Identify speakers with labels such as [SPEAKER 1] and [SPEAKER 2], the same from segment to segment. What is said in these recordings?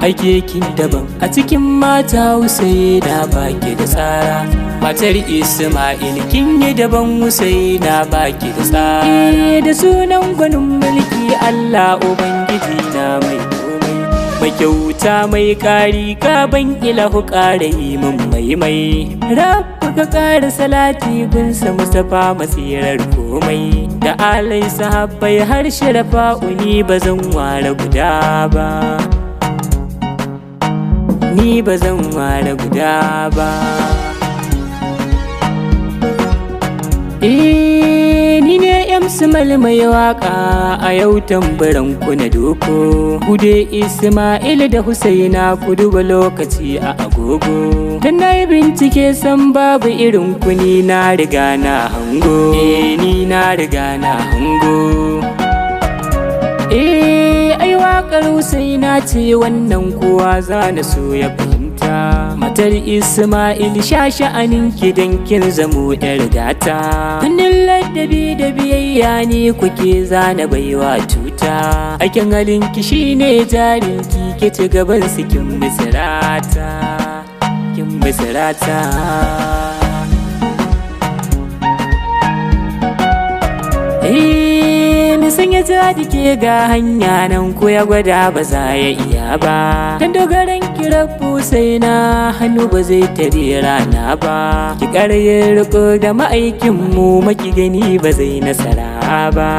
[SPEAKER 1] Aike kin daban a cikin mata Husaina baki da tsara. Matar Isma'il kin yi daban Husaina baki da tsara. Da sunan gwanin mulki Allah Ubangiji na mai komai, mai kyauta mai ƙari ka ban ilahu ƙara yi min mai. Rabbu ka ƙara salati gunsa Mustapha masirar komai, da alai sahabbai har sharafa'u ni bazan ware guda ba, ni bazan ware guda ba. Ni ne Ismail mai waka a yau tambaran ku na doko. Kude Ismail da Husaina ku duba lokaci a agogo. Dan na yi bincike san babu irin ku ni na riga na hango. Ni na riga na hango. Ai waƙar Husaina ce wannan kowa za na so ya fahimta. Matar Isma'il sha sha'anin kidan kin zamo yar gata. Hannun ladabi da biyayya ne kuke zana baiwa tuta. Aikin halinki shine jarinki ke ci gaban su kin misirata, kin misirata. Sanya jadi ke ga hanya nan ko ya gwada ba za ya iya ba. Dan dogaran kirabu sai na hannu ba zai tare rana ba. Ki ƙarye riko da ma'aikin mu maki gani ba zai nasara ba,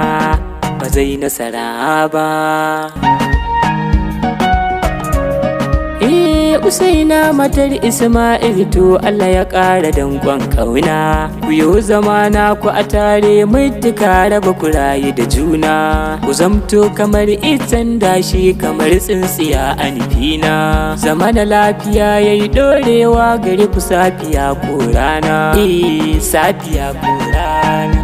[SPEAKER 1] ba zai nasara ba. Husaina matar Isma'il to Allah ya ƙara danƙon ƙauna. Ku yi zamana ku a tare mutuka raba ku rayu da juna. Ku zamto kamar itan dashi kamar tsintsiya a nufina. Zamana lafiya ya yi ɗorewa gari ku safiya ko rana. Safiya ko rana.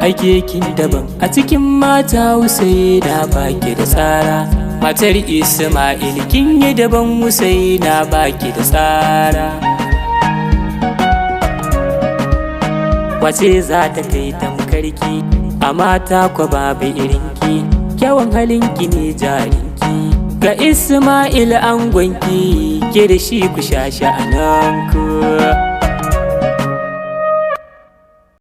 [SPEAKER 1] Aike kin daban a cikin mata Husaina baki da tsara. Matar Isma'il kin yi daban Husaina baki da tsara. Wace za ta kai tamkarki a mata kwa babu irinki, kyawun halinki ne jarinki. Ga Isma'il angonki ke da shi ku sha sha'ananku.